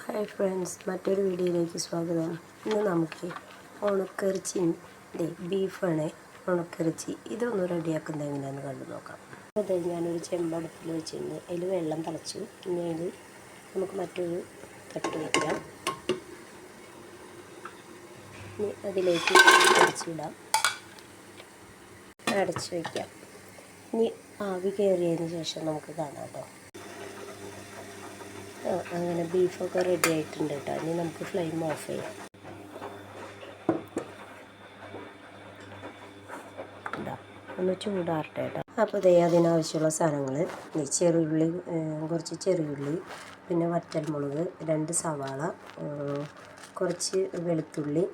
Hi friends, മറ്റൊരു വീഡിയോയിലേക്ക് സ്വാഗതം. ഇന്ന് നമുക്ക് ഉണക്കിറച്ചിൻ്റെ ബീഫാണ്. ഉണക്കിറച്ചി ഇതൊന്ന് റെഡിയാക്കുന്നത് എങ്ങനെയാണെന്ന് കണ്ടു നോക്കാം. അത് ഞാനൊരു ചെമ്പടത്തിൽ വെച്ചിട്ടുണ്ട്. അതിൽ വെള്ളം തിളച്ചു. ഇനി അതിൽ നമുക്ക് മറ്റൊരു തട്ട് വയ്ക്കാം. ഇനി അതിലേക്ക് അടച്ചിടാം, അടച്ചു വയ്ക്കാം. ഇനി ആവി കയറിയതിന് ശേഷം നമുക്ക് കാണാം കേട്ടോ. അങ്ങനെ ബീഫൊക്കെ റെഡി ആയിട്ടുണ്ട് കേട്ടോ. ഇനി നമുക്ക് ഫ്ലെയിം ഓഫ് ചെയ്യാം. ഒന്ന് ചൂടാറട്ടെ കേട്ടോ. അപ്പോൾ അതിനാവശ്യമുള്ള സാധനങ്ങൾ ചെറിയുള്ളി, കുറച്ച് ചെറിയുള്ളി, പിന്നെ വറ്റൽമുളക്, 2 സവാള, കുറച്ച് വെളുത്തുള്ളി,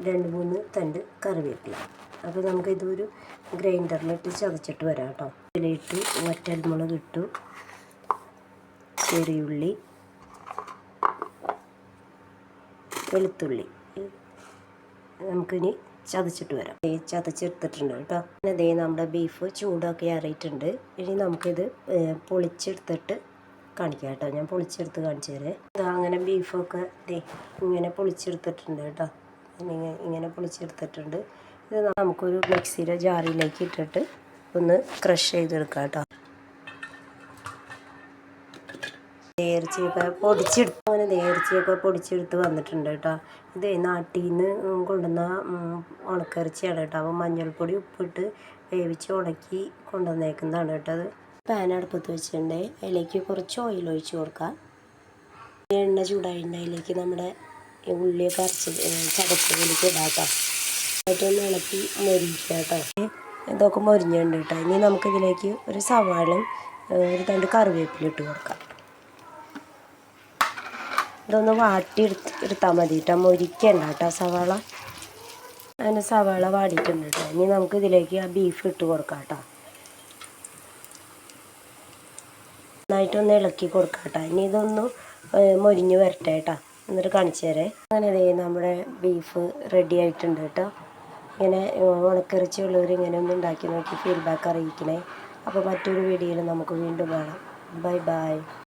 2-3 തണ്ട് കറിവേപ്പില. അപ്പോൾ നമുക്കിതൊരു ഗ്രൈൻഡറിലിട്ട് ചതച്ചിട്ട് വരാം കേട്ടോ. ഇതിലിട്ട് വറ്റൽമുളക് ഇട്ടു, ചെറിയുള്ളി, വെളുത്തുള്ളി നമുക്കിനി ചതച്ചിട്ട് വരാം. ചതച്ചെടുത്തിട്ടുണ്ട് കേട്ടോ. പിന്നെ നമ്മുടെ ബീഫ് ചൂടൊക്കെ ആറിയിട്ടുണ്ട്. ഇനി നമുക്കിത് പൊളിച്ചെടുത്തിട്ട് കാണിക്കാം കേട്ടോ. ഞാൻ പൊളിച്ചെടുത്ത് കാണിച്ചു തരാം. അങ്ങനെ ബീഫൊക്കെ ഇങ്ങനെ പൊളിച്ചെടുത്തിട്ടുണ്ട് കേട്ടോ. ഇങ്ങനെ പൊളിച്ചെടുത്തിട്ടുണ്ട്. ഇത് നമുക്കൊരു മിക്സിയുടെ ജാറിലേക്ക് ഇട്ടിട്ട് ഒന്ന് ക്രഷ് ചെയ്തെടുക്കാം കേട്ടോ. ഇറച്ചിയൊക്കെ പൊടിച്ചെടുത്ത് വന്നിട്ടുണ്ട് കേട്ടോ. ഇത് നാട്ടിൽ നിന്ന് കൊണ്ടുവന്ന ഉണക്കിറച്ചിയാണ് കേട്ടോ. അപ്പോൾ മഞ്ഞൾപ്പൊടി ഉപ്പിട്ട് വേവിച്ച് ഉണക്കി കൊണ്ടുവന്നേക്കുന്നതാണ് കേട്ടോ. അത് പാൻ അടുപ്പത്ത് വെച്ചിട്ടുണ്ട്. അതിലേക്ക് കുറച്ച് ഓയിൽ ഒഴിച്ച് കൊടുക്കാം. എണ്ണ ചൂടായിട്ട് അതിലേക്ക് നമ്മുടെ ഉള്ളിയൊക്കെ ചതച്ചതിലേക്ക് ഇടാം കേട്ടോ. എന്നിട്ടൊന്ന് ഇളക്കി മൊരിക്കുക കേട്ടോ. ഇതൊക്കെ മൊരിഞ്ഞുണ്ട് കേട്ടോ. ഇനി നമുക്കിതിലേക്ക് ഒരു സവാളയും ഒരു തണ്ട് കറിവേപ്പില ഇട്ട് കൊടുക്കാം. ഇതൊന്ന് എടുത്താൽ മതി കേട്ടോ. മൊരിക്കണ്ട കേട്ടോ സവാള. അങ്ങനെ സവാള വാടിയിട്ടുണ്ട് കേട്ടോ. ഇനി നമുക്ക് ഇതിലേക്ക് ആ ബീഫ് ഇട്ട് കൊടുക്കാം കേട്ടോ. നന്നായിട്ടൊന്ന് ഇളക്കി കൊടുക്കാം കേട്ടോ. ഇനി ഇതൊന്ന് മൊരിഞ്ഞ് വരട്ടെ കേട്ടോ. എന്നിട്ട് കാണിച്ചു തരേ. അങ്ങനെ നമ്മുടെ ബീഫ് റെഡി ആയിട്ടുണ്ട് കേട്ടോ. ഇങ്ങനെ ഉണക്കിറച്ചി ഉള്ളവർ ഇങ്ങനെ ഒന്ന് ഉണ്ടാക്കി നോക്കി ഫീഡ്ബാക്ക് അറിയിക്കണേ. അപ്പോൾ മറ്റൊരു വീഡിയോയിൽ നമുക്ക് വീണ്ടും കാണാം. Bye bye.